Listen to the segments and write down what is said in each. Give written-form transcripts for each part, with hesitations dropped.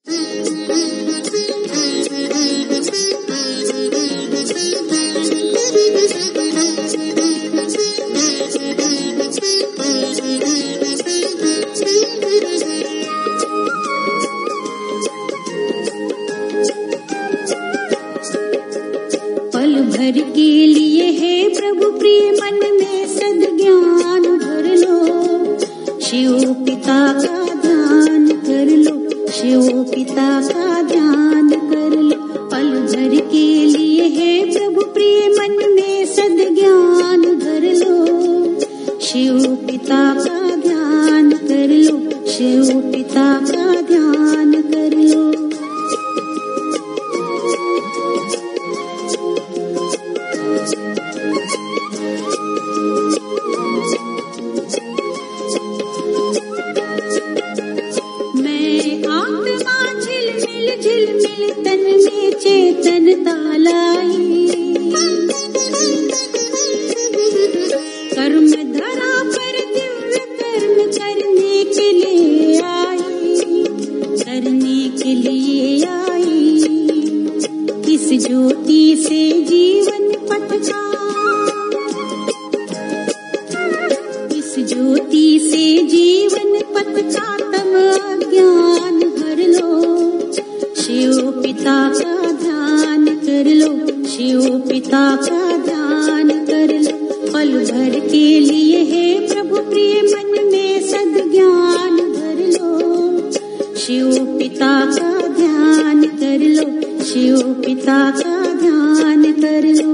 पल भर के लिए है प्रभु प्रिय मन में सद्ज्ञान भर लो, शिव पिता का ध्यान कर लो, शिव पिता का ध्यान कर लो। पल भर के लिए है प्रभु प्रिय मन में सद्ज्ञान भर लो, शिव पिता का ध्यान कर लो, शिव पिता का ध्यान कर लो। झिलमिल तन में चेतनता लाई, कर्म धरा पर दिव्य कर्म करने के लिए आई, करने के लिए आई। इस ज्योति से जीवन पथ का, इस ज्योति से जीवन पथ का तम अज्ञान भर लो, शिव पिता का ध्यान कर लो, शिव पिता का ध्यान कर लो। पल भर के लिए है प्रभु प्रिय मन में सद्ज्ञान भर लो, शिव पिता का ध्यान कर लो, शिव पिता का ध्यान कर लो।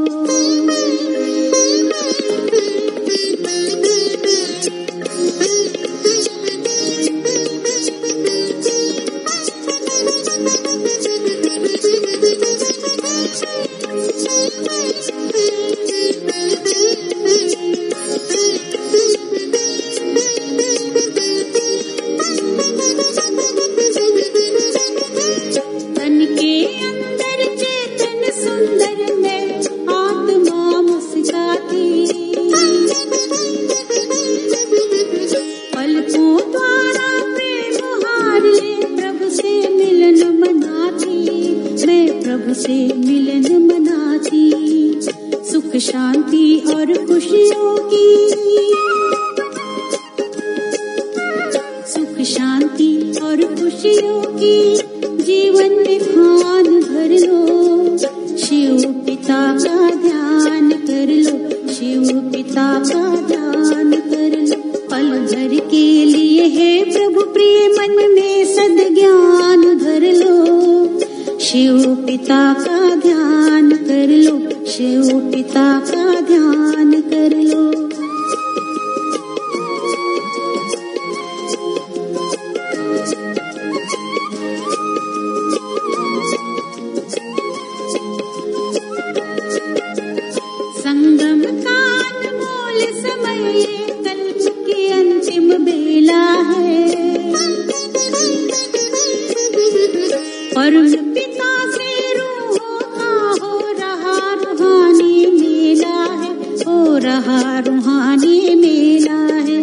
से मिलन मनाती, सुख शांति और खुशियों की, सुख शांति और खुशियों की जीवन में खान भर लो, शिव पिता का ध्यान कर लो, शिव पिता का ध्यान कर लो। पल भर के लिए है प्रभु प्रिय मन में सद्ज्ञान धर लो, शिव पिता का ध्यान कर लो, शिव पिता का ध्यान कर लो। संगम का अनमोल समय कल्प की अंतिम बेला है, परम पिता से रूहों का हो रहा रूहानी मेला है, हो रहा रूहानी मेला है।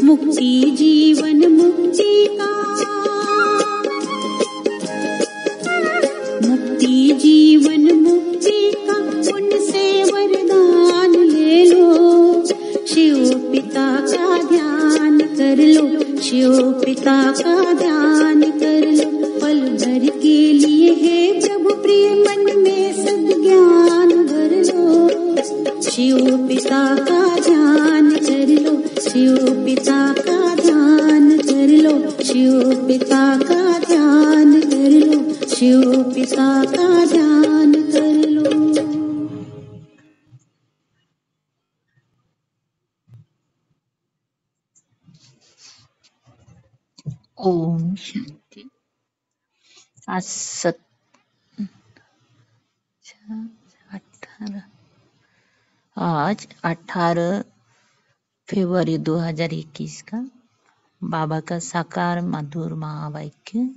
मुक्ति जीवन मुक्ति का, मुक्ति जीवन मुक्ति का उनसे वरदान ले लो, शिव पिता का ध्यान कर लो, शिव पिता का ध्यान कर लो। पल भर के लिए है प्रभु प्रिय मन में सद्ज्ञान भर लो, शिव पिता का ध्यान कर लो, शिव पिता का ध्यान कर लो, शिव पिता का ध्यान कर लो, शिव पिता का ध्यान कर लो। ओम शांति। आज 18 फरवरी 2021 का बाबा का साकार मधुर महावाक्य।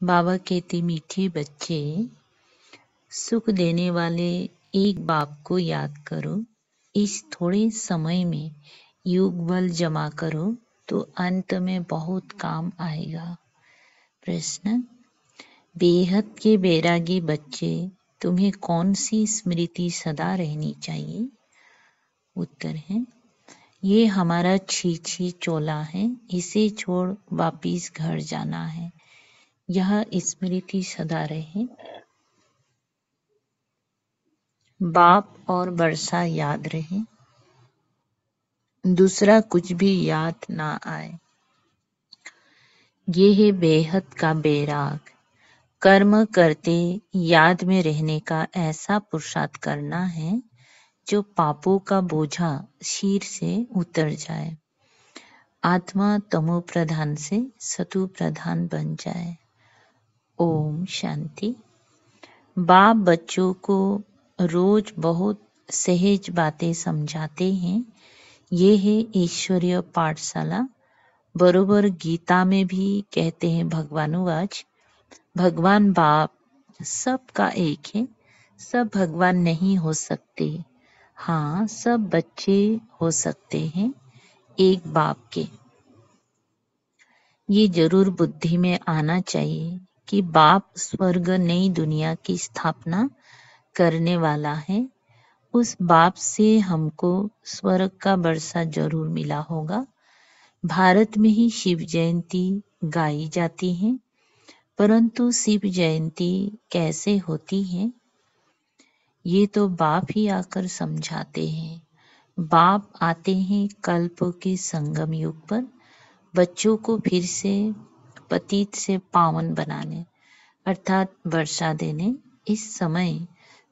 बाबा कहते, मीठे बच्चे, सुख देने वाले एक बाप को याद करो। इस थोड़े समय में योग बल जमा करो तो अंत में बहुत काम आएगा। प्रश्न, बेहद के बैरागी बच्चे, तुम्हें कौन सी स्मृति सदा रहनी चाहिए? उत्तर है, ये हमारा छी चोला है, इसे छोड़ वापिस घर जाना है। यह स्मृति सदा रहे। बाप और वर्षा याद रहे, दूसरा कुछ भी याद ना आए। ये है बेहद का बैराग। कर्म करते याद में रहने का ऐसा पुरुषार्थ करना है जो पापों का बोझा सिर से उतर जाए, आत्मा तमो प्रधान से सतु प्रधान बन जाए। ओम शांति। बाप बच्चों को रोज बहुत सहज बातें समझाते हैं। ये है ईश्वरीय पाठशाला। बरोबर गीता में भी कहते हैं भगवानुवाच, भगवान बाप सबका एक है। सब भगवान नहीं हो सकते, हाँ सब बच्चे हो सकते हैं एक बाप के। ये जरूर बुद्धि में आना चाहिए कि बाप स्वर्ग नई दुनिया की स्थापना करने वाला है। उस बाप से हमको स्वर्ग का वर्षा जरूर मिला होगा। भारत में ही शिव जयंती गाई जाती है, परंतु शिव जयंती कैसे होती है ये तो बाप ही आकर समझाते हैं। बाप आते हैं कल्प के संगम युग पर, बच्चों को फिर से पतित से पावन बनाने अर्थात वर्षा देने। इस समय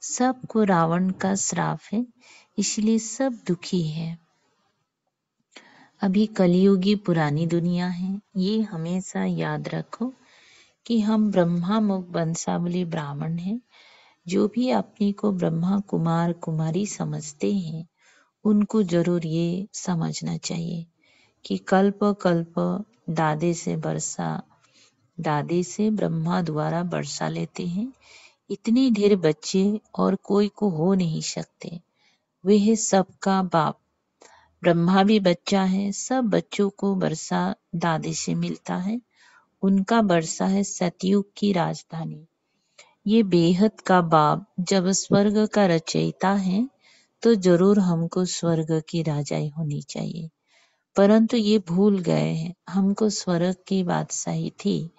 सबको रावण का श्राप है, इसलिए सब दुखी है। अभी कलियुगी पुरानी दुनिया है। ये हमेशा याद रखो कि हम ब्रह्मा मुख वंशावली ब्राह्मण हैं। जो भी अपने को ब्रह्मा कुमार कुमारी समझते हैं, उनको जरूर ये समझना चाहिए कि कल्प कल्प दादे से ब्रह्मा द्वारा वर्षा लेते हैं। इतने ढेर बच्चे और कोई को हो नहीं सकते। वे है सबका बाप। ब्रह्मा भी बच्चा है। सब बच्चों को वर्षा दादे से मिलता है। उनका वर्षा है सतयुग की राजधानी। ये बेहद का बाप जब स्वर्ग का रचयिता है तो जरूर हमको स्वर्ग की राजाई होनी चाहिए, परंतु ये भूल गए हैं। हमको स्वर्ग की बादशाही थी,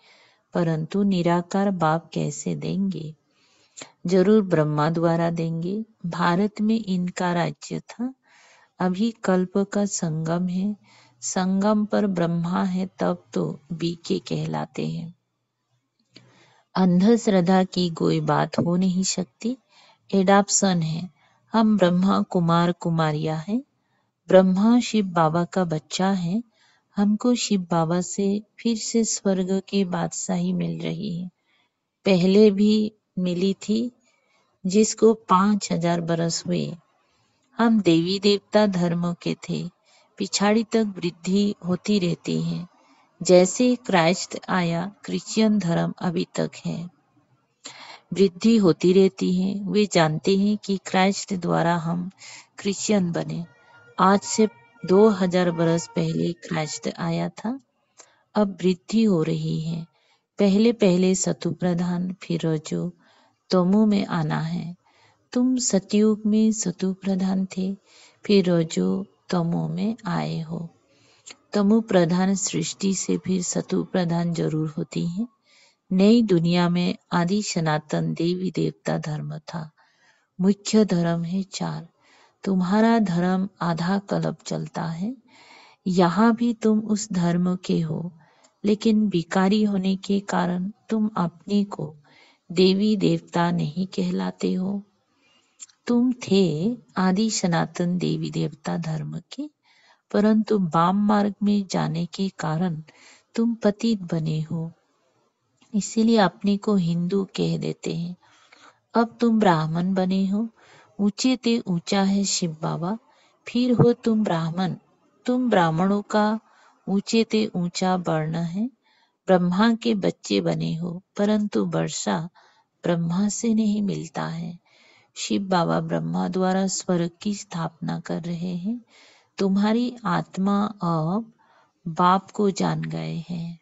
परंतु निराकार बाप कैसे देंगे? जरूर ब्रह्मा द्वारा देंगे। भारत में इनका राज्य था। अभी कल्प का संगम है। संगम पर ब्रह्मा है तब तो बीके कहलाते हैं। अंधश्रद्धा की कोई बात हो नहीं सकती। एडाप्शन है। हम ब्रह्मा कुमार कुमारियां हैं। ब्रह्मा शिव बाबा का बच्चा है। हमको शिव बाबा से फिर से स्वर्ग की बादशाही मिल रही है। पहले भी मिली थी, जिसको 5000 बरस हुए। हम देवी देवता धर्म के थे। पिछाड़ी तक वृद्धि होती रहती है। जैसे क्राइस्ट आया, क्रिश्चियन धर्म अभी तक है, वृद्धि होती रहती है। वे जानते हैं कि क्राइस्ट द्वारा हम क्रिश्चियन बने। आज से 2000 बरस पहले क्राइस्ट आया था। अब वृद्धि हो रही है। पहले पहले सतु प्रधान, फिर रजो तमो में आना है। तुम सतयुग में सतु प्रधान थे, फिर रजो तमो में आए हो। तमो प्रधान सृष्टि से फिर सतु प्रधान जरूर होती है। नई दुनिया में आदि सनातन देवी देवता धर्म था। मुख्य धर्म है 4। तुम्हारा धर्म आधा कल्प चलता है। यहाँ भी तुम उस धर्म के हो, लेकिन विकारी होने के कारण तुम अपने को देवी देवता नहीं कहलाते हो। तुम थे आदि सनातन देवी देवता धर्म के, परंतु वाम मार्ग में जाने के कारण तुम पतित बने हो, इसीलिए अपने को हिंदू कह देते हैं। अब तुम ब्राह्मण बने हो। ऊंचे ते ऊंचा है शिव बाबा, फिर हो तुम ब्राह्मण। तुम ब्राह्मणों का ऊंचे ते ऊंचा वर्ण है। ब्रह्मा के बच्चे बने हो, परंतु वर्षा ब्रह्मा से नहीं मिलता है। शिव बाबा ब्रह्मा द्वारा स्वर्ग की स्थापना कर रहे हैं। तुम्हारी आत्मा अब बाप को जान गए हैं।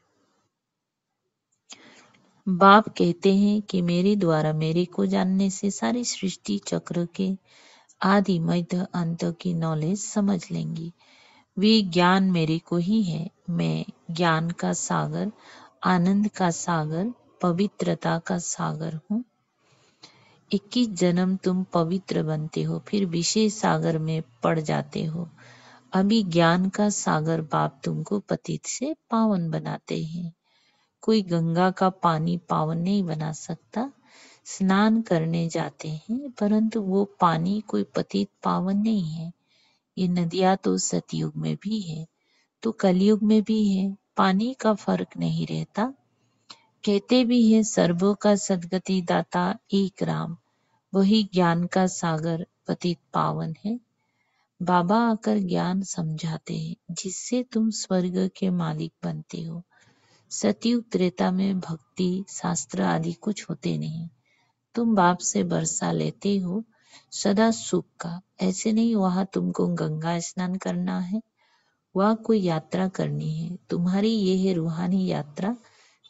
बाप कहते हैं कि मेरे द्वारा मेरे को जानने से सारी सृष्टि चक्र के आदि मध्य अंत की नॉलेज समझ लेंगी। वे ज्ञान मेरे को ही है। मैं ज्ञान का सागर, आनंद का सागर, पवित्रता का सागर हूँ। 21 जन्म तुम पवित्र बनते हो, फिर विशेष सागर में पड़ जाते हो। अभी ज्ञान का सागर बाप तुमको पतित से पावन बनाते हैं। कोई गंगा का पानी पावन नहीं बना सकता। स्नान करने जाते हैं, परंतु वो पानी कोई पतित पावन नहीं है। ये नदियां तो सतयुग में भी है, तो कलयुग में भी है। पानी का फर्क नहीं रहता। कहते भी है सर्वों का सदगति दाता एक राम, वही ज्ञान का सागर पतित पावन है। बाबा आकर ज्ञान समझाते हैं, जिससे तुम स्वर्ग के मालिक बनते हो। सतयुग त्रेता में भक्ति शास्त्र आदि कुछ होते नहीं। तुम बाप से बरसा लेते हो सदा सुख का। ऐसे नहीं वहां तुमको गंगा स्नान करना है, वहां कोई यात्रा करनी है। तुम्हारी ये है रूहानी यात्रा,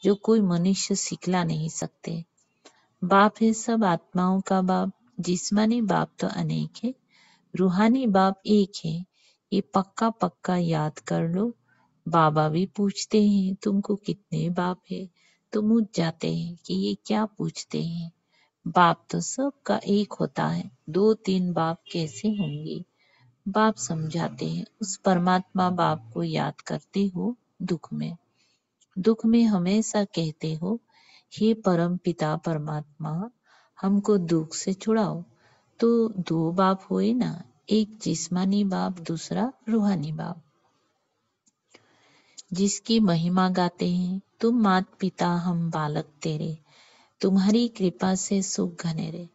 जो कोई मनुष्य सिखला नहीं सकते। बाप है सब आत्माओं का बाप। जिस्मानी बाप तो अनेक है, रूहानी बाप एक है। ये पक्का पक्का याद कर लो। बाबा भी पूछते हैं तुमको कितने बाप है, तो मुझ जाते हैं कि ये क्या पूछते हैं। बाप तो सबका एक होता है, 2-3 बाप कैसे होंगे। बाप समझाते हैं, उस परमात्मा बाप को याद करते हो दुख में। दुख में हमेशा कहते हो, हे परम पिता परमात्मा, हमको दुख से छुड़ाओ। तो 2 बाप हुए ना, एक जिस्मानी बाप, दूसरा रूहानी बाप, जिसकी महिमा गाते हैं। तुम मात पिता हम बालक तेरे, तुम्हारी कृपा से सुख घनेरे।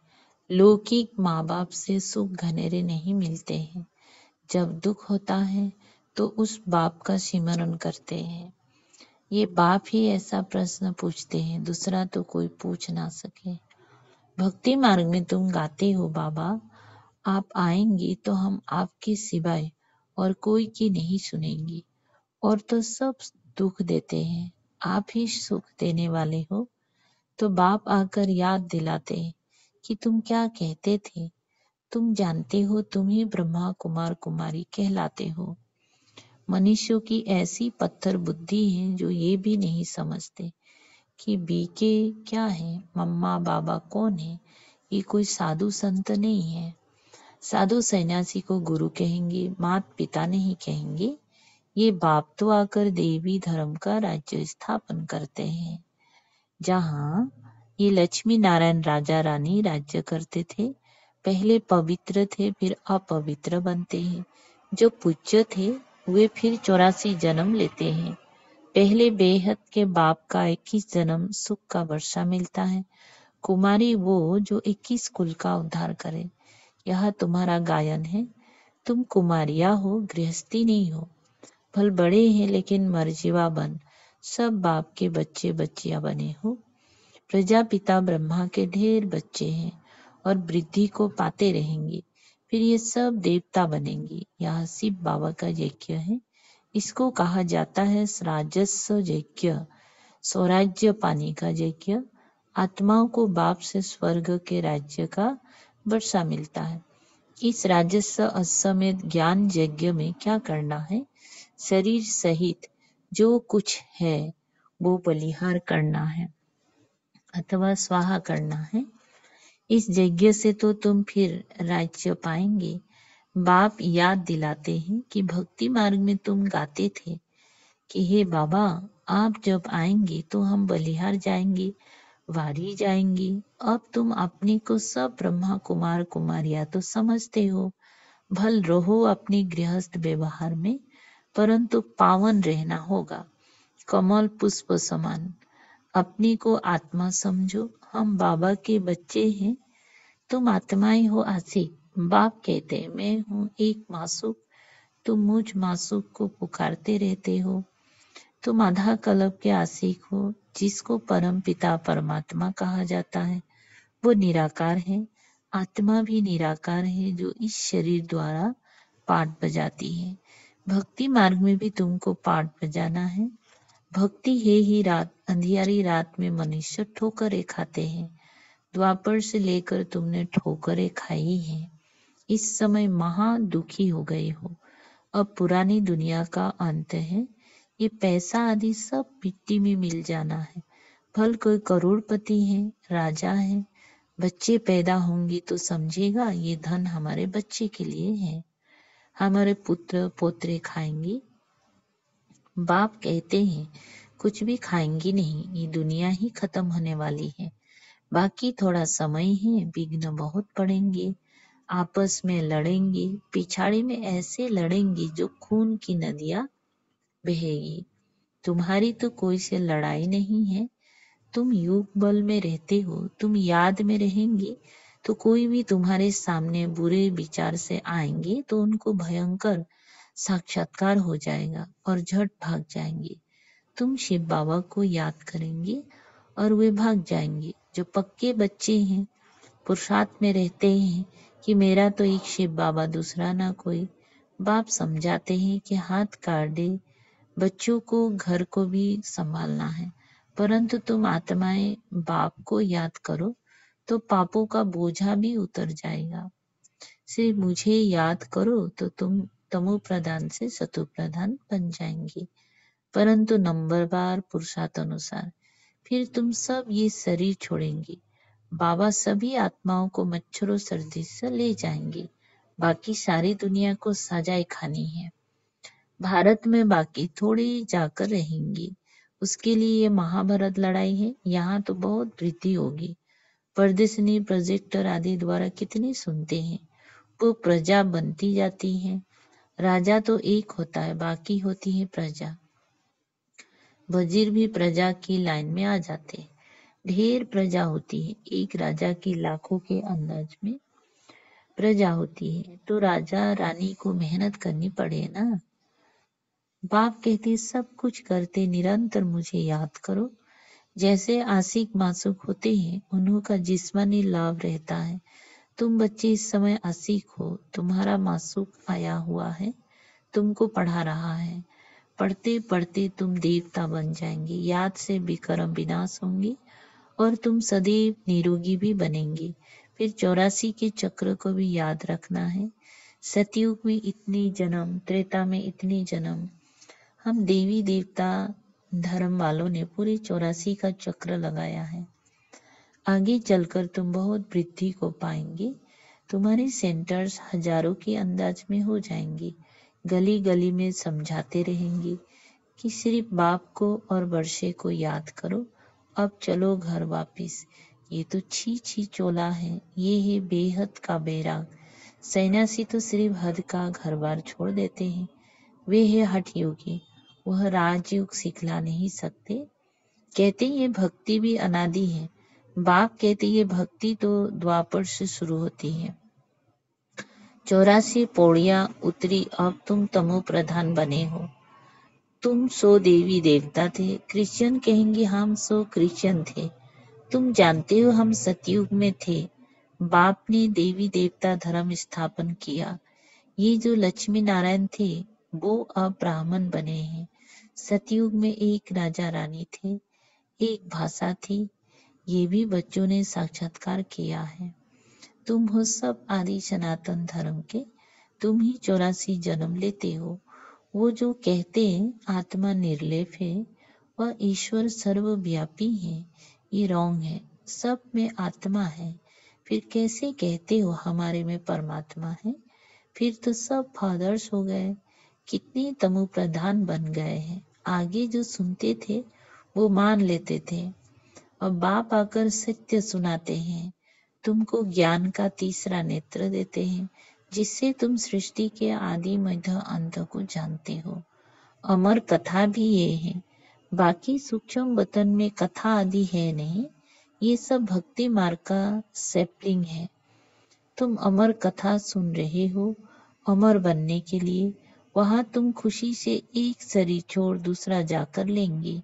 लौकिक माँ बाप से सुख घनेरे नहीं मिलते हैं। जब दुख होता है तो उस बाप का सिमरन करते हैं। ये बाप ही ऐसा प्रश्न पूछते हैं, दूसरा तो कोई पूछ ना सके। भक्ति मार्ग में तुम गाते हो, बाबा आप आएंगे तो हम आपके सिवाय और कोई की नहीं सुनेंगे। और तो सब दुख देते हैं, आप ही सुख देने वाले हो। तो बाप आकर याद दिलाते हैं कि तुम क्या कहते थे। तुम जानते हो तुम ही ब्रह्मा कुमार कुमारी कहलाते हो। मनुष्यों की ऐसी पत्थर बुद्धि है जो ये भी नहीं समझते कि बीके क्या है, मम्मा बाबा कौन है। ये कोई साधु संत नहीं है। साधु सन्यासी को गुरु कहेंगे, मात पिता नहीं कहेंगे। ये बाप तो आकर देवी धर्म का राज्य स्थापन करते हैं। जहाँ ये लक्ष्मी नारायण राजा रानी राज्य करते थे, पहले पवित्र थे फिर अपवित्र बनते हैं। जो पूज्य थे वे फिर 84 जन्म लेते हैं। पहले बेहद के बाप का 21 जन्म सुख का वर्षा मिलता है। कुमारी वो जो 21 कुल का उद्धार करे। यह तुम्हारा गायन है। तुम कुमारिया हो, गृहस्थी नहीं हो। फल बड़े हैं लेकिन मर्जीवा बन, सब बाप के बच्चे बच्चियां बने हो। प्रजापिता ब्रह्मा के ढेर बच्चे हैं और वृद्धि को पाते रहेंगे। फिर ये सब देवता बनेंगे। यह शिव बाबा का यज्ञ है। इसको कहा जाता है राजस्व यज्ञ, स्वराज्य पाने का यज्ञ। आत्माओं को बाप से स्वर्ग के राज्य का वर्षा मिलता है। इस राजस्व अश्वमेध ज्ञान यज्ञ में क्या करना है? शरीर सहित जो कुछ है वो बलिहार करना है अथवा स्वाहा करना है। इस यज्ञ से तो तुम फिर राज्य पाएंगे। बाप याद दिलाते हैं कि भक्ति मार्ग में तुम गाते थे कि हे बाबा, आप जब आएंगे तो हम बलिहार जाएंगे, वारी जाएंगे। अब तुम अपने को सब ब्रह्मा कुमार कुमारियां तो समझते हो। भल रहो अपनी गृहस्थ व्यवहार में, परंतु पावन रहना होगा, कमल पुष्प समान। अपने को आत्मा समझो। हम बाबा के बच्चे हैं, तुम आत्माएं हो आशिक। बाप कहते हैं मैं हूँ एक मासूक, तुम मुझ मासूक को पुकारते रहते हो। तुम आधा कल्प के आशिक हो, जिसको परम पिता परमात्मा कहा जाता है। वो निराकार है। आत्मा भी निराकार है जो इस शरीर द्वारा पाठ बजाती है। भक्ति मार्ग में भी तुमको पाठ बजाना है। भक्ति है ही रात, अंधियारी रात में मनुष्य ठोकरें खाते हैं। द्वापर से लेकर तुमने ठोकरें खाई हैं। इस समय महा दुखी हो गए हो। अब पुरानी दुनिया का अंत है। ये पैसा आदि सब मिट्टी में मिल जाना है। भल कोई करोड़पति है, राजा है, बच्चे पैदा होंगे तो समझेगा ये धन हमारे बच्चे के लिए है, हमारे पुत्र पोत्रे खाएंगे। बाप कहते हैं कुछ भी खाएंगे नहीं, ये दुनिया ही खत्म होने वाली है। बाकी थोड़ा समय है, विघ्न बहुत पड़ेंगे, आपस में लड़ेंगे, पिछाड़ी में ऐसे लड़ेंगे जो खून की नदियां बहेगी। तुम्हारी तो कोई से लड़ाई नहीं है। तुम युग बल में रहते हो, तुम याद में रहेंगे तो कोई भी तुम्हारे सामने बुरे विचार से आएंगे तो उनको भयंकर साक्षात्कार हो जाएगा और झट भाग जाएंगे। तुम शिव बाबा को याद करेंगे और वे भाग जाएंगे। जो पक्के बच्चे हैं, पुरुषार्थ में रहते हैं कि मेरा तो एक शिव बाबा, दूसरा ना कोई। बाप समझाते हैं कि हाथ काट दे, बच्चों को घर को भी संभालना है, परंतु तुम आत्माएं बाप को याद करो तो पापों का बोझा भी उतर जाएगा। सिर्फ मुझे याद करो तो तुम तमो प्रधान से सतो प्रधान बन जाएंगे, परंतु नंबरवार पुरुषार्थ अनुसार। फिर तुम सब ये शरीर छोड़ेंगे। बाबा सभी आत्माओं को मच्छरों सर्दी से ले जाएंगे। बाकी सारी दुनिया को सजाएं खानी है। भारत में बाकी थोड़े जाकर रहेंगे। उसके लिए ये महाभारत लड़ाई है। यहाँ तो बहुत वृद्धि होगी। परदेशनी प्रोजेक्टर आदि द्वारा कितनी सुनते हैं, वो प्रजा बनती जाती है। राजा तो एक होता है, बाकी होती है प्रजा। वजीर भी प्रजा की लाइन में आ जाते हैं। ढेर प्रजा होती है, एक राजा की लाखों के अंदाज में प्रजा होती है, तो राजा रानी को मेहनत करनी पड़े ना। बाप कहते सब कुछ करते निरंतर मुझे याद करो। जैसे आशिक मासूक होते हैं, उन्हों का जिस्मानी लाभ रहता है। तुम बच्चे इस समय आशिक हो, तुम्हारा मासूक आया हुआ है, तुमको पढ़ा रहा है। पढ़ते पढ़ते तुम देवता बन जाएंगे। याद से विक्रम विनाश होंगे और तुम सदैव निरोगी भी बनेंगे। फिर 84 के चक्र को भी याद रखना है। सतयुग में इतनी जन्म, त्रेता में इतनी जन्म। हम देवी देवता धर्म वालों ने पूरे 84 का चक्र लगाया है। आगे चलकर तुम बहुत वृद्धि को पाएंगे। तुम्हारे सेंटर्स हजारों के अंदाज में हो जाएंगे। गली गली में समझाते रहेंगे कि सिर्फ बाप को और वर्षे को याद करो। अब चलो घर वापिस। ये तो छी छी चोला है, ये है बेहद का बैराग। सन्यासी तो सिर्फ हद का घर बार छोड़ देते हैं। वे है हठ योगी, वह राजयोग सिखला नहीं सकते। कहते ये भक्ति भी अनादि है। बाप कहते ये भक्ति तो द्वापर से शुरू होती है। 84 पौड़ियां उतरी, अब तुम तमो प्रधान बने हो। तुम सो देवी देवता थे, क्रिश्चियन कहेंगे हम सो क्रिश्चियन थे। तुम जानते हो हम सतयुग में थे। बाप ने देवी देवता धर्म स्थापन किया। ये जो लक्ष्मी नारायण थे वो अब ब्राह्मण बने हैं। सतयुग में एक राजा रानी थे, एक भाषा थी। ये भी बच्चों ने साक्षात्कार किया है। तुम हो सब आदि सनातन धर्म के, तुम ही 84 जन्म लेते हो। वो जो कहते हैं आत्मा निर्लेप है वह ईश्वर सर्वव्यापी है, ये रॉन्ग है। सब में आत्मा है, फिर कैसे कहते हो हमारे में परमात्मा है? फिर तो सब फादर्स हो गए, कितने तमो प्रधान बन गए हैं। आगे जो सुनते थे वो मान लेते थे। अब बाप आकर सत्य सुनाते हैं, तुमको ज्ञान का तीसरा नेत्र देते हैं, जिससे तुम सृष्टि के आदि मध्य अंत को जानते हो। अमर कथा भी ये है। बाकी सूक्ष्म वतन में कथा आदि है नहीं, ये सब भक्ति मार्ग का सैपलिंग है। तुम अमर कथा सुन रहे हो अमर बनने के लिए। वहां तुम खुशी से एक शरीर छोड़ दूसरा जाकर लेंगे।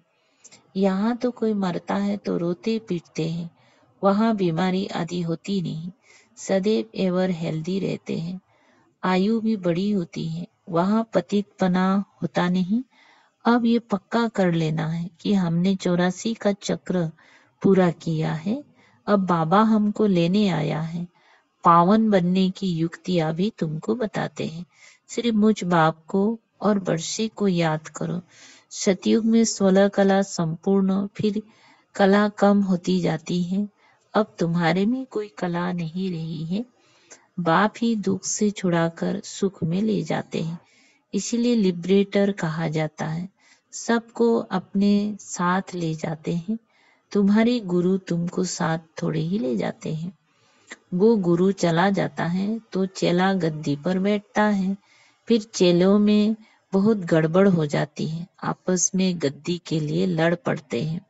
यहाँ तो कोई मरता है तो रोते पीटते हैं, वहां बीमारी आदि होती नहीं, सदैव एवर हेल्दी रहते हैं, आयु भी बड़ी होती है। वहां पतितपना होता नहीं, अब ये पक्का कर लेना है कि हमने 84 का चक्र पूरा किया है। अब बाबा हमको लेने आया है। पावन बनने की युक्तियां भी तुमको बताते हैं। सिर्फ मुझ बाप को और वर्षे को याद करो। सतयुग में 16 कला संपूर्ण, फिर कला कम होती जाती है। अब तुम्हारे में कोई कला नहीं रही है। बाप ही दुख से छुड़ाकर सुख में ले जाते हैं, इसीलिए लिबरेटर कहा जाता है। सबको अपने साथ ले जाते हैं। तुम्हारे गुरु तुमको साथ थोड़े ही ले जाते हैं। वो गुरु चला जाता है तो चेला गद्दी पर बैठता है। फिर चेलों में बहुत गड़बड़ हो जाती है, आपस में गद्दी के लिए लड़ पड़ते हैं।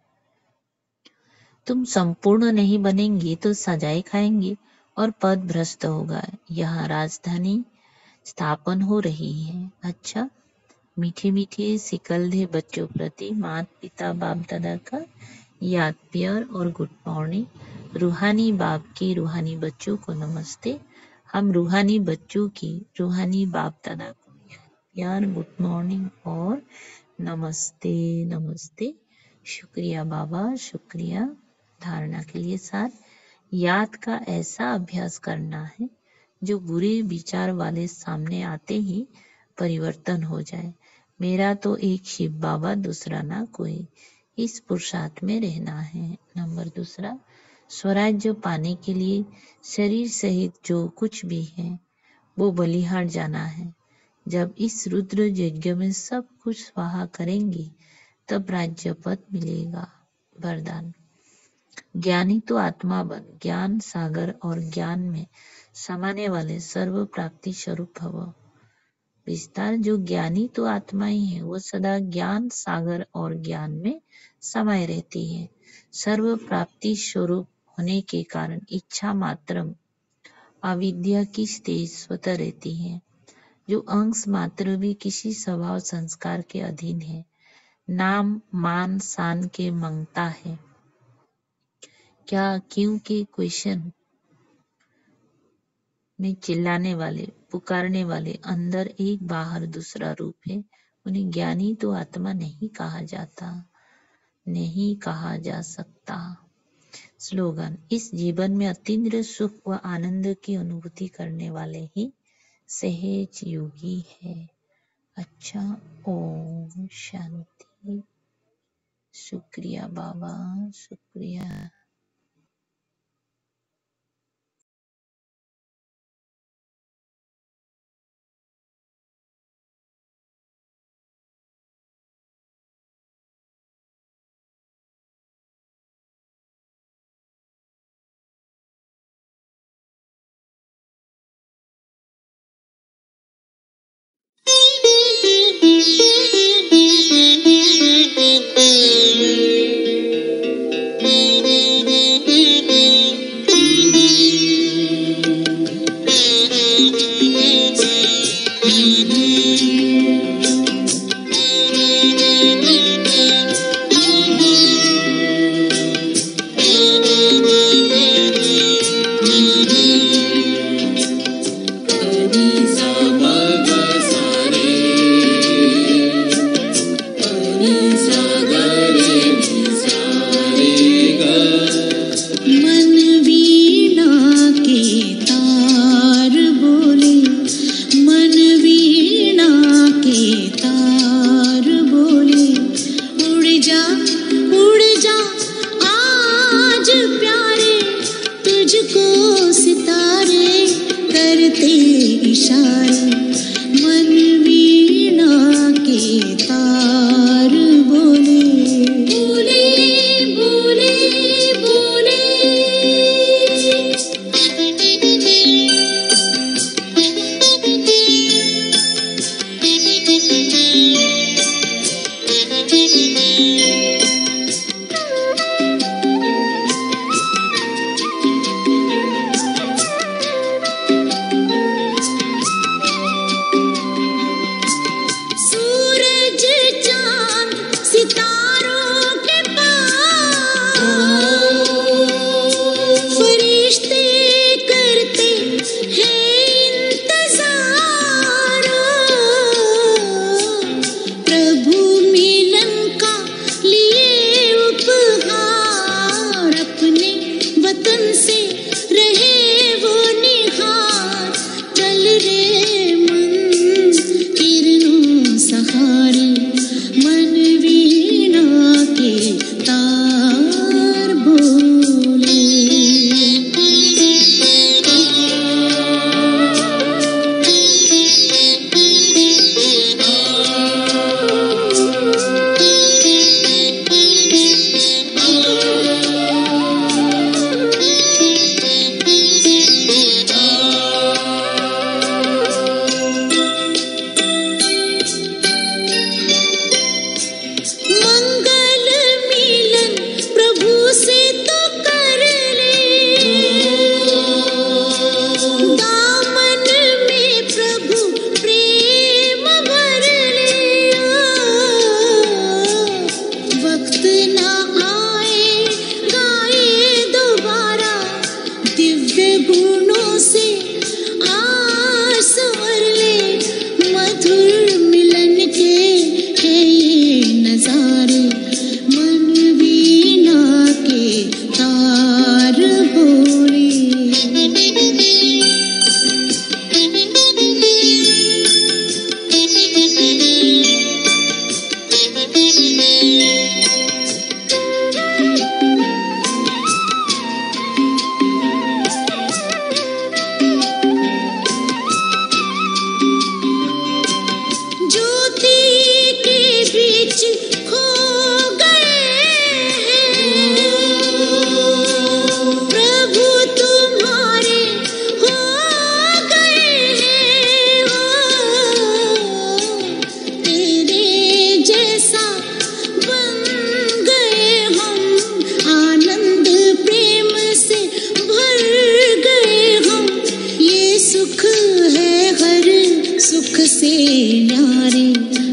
तुम संपूर्ण नहीं बनेंगे तो सजाएं खाएंगे और पद भ्रष्ट होगा। यहाँ राजधानी स्थापन हो रही है। अच्छा, मीठे मीठे सिकलधे बच्चों प्रति माता पिता बाप दादा का याद प्यार और गुड मॉर्निंग। रूहानी बाप के रूहानी बच्चों को नमस्ते। हम रूहानी बच्चों की रूहानी बाप दादा को प्यार, गुड मॉर्निंग और नमस्ते नमस्ते। शुक्रिया बाबा, शुक्रिया। धारणा के लिए साथ, याद का ऐसा अभ्यास करना है जो बुरे विचार वाले सामने आते ही परिवर्तन हो जाए। मेरा तो एक शिव बाबा, दूसरा ना कोई। इस पुरुषार्थ में रहना है। नंबर 2, स्वराज्य पाने के लिए शरीर सहित जो कुछ भी है वो बलिहार जाना है। जब इस रुद्र यज्ञ में सब कुछ स्वाहा करेंगे तब राज्य पद मिलेगा। वरदान, ज्ञानी तो आत्मा बन, ज्ञान सागर और ज्ञान में समाने वाले सर्व प्राप्ति स्वरूप भव। विस्तार, जो ज्ञानी तो आत्मा ही है, वो सदा ज्ञान सागर और ज्ञान में समाये रहती है। सर्व प्राप्ति स्वरूप होने के कारण इच्छा मात्रम अविद्या की स्टेज स्वतः रहती है। जो अंश मात्र भी किसी स्वभाव संस्कार के अधीन है, नाम मान शान के मांगता है। क्या क्यों के क्वेश्चन में चिल्लाने वाले, पुकारने वाले अंदर एक बाहर दूसरा रूप है। उन्हें ज्ञानी तो आत्मा नहीं कहा जाता, नहीं कहा जा सकता। स्लोगन, इस जीवन में अतीन्द्र सुख व आनंद की अनुभूति करने वाले ही सहज योगी है। अच्छा, ओम शांति। शुक्रिया बाबा, शुक्रिया। प्रभु में से न्यारे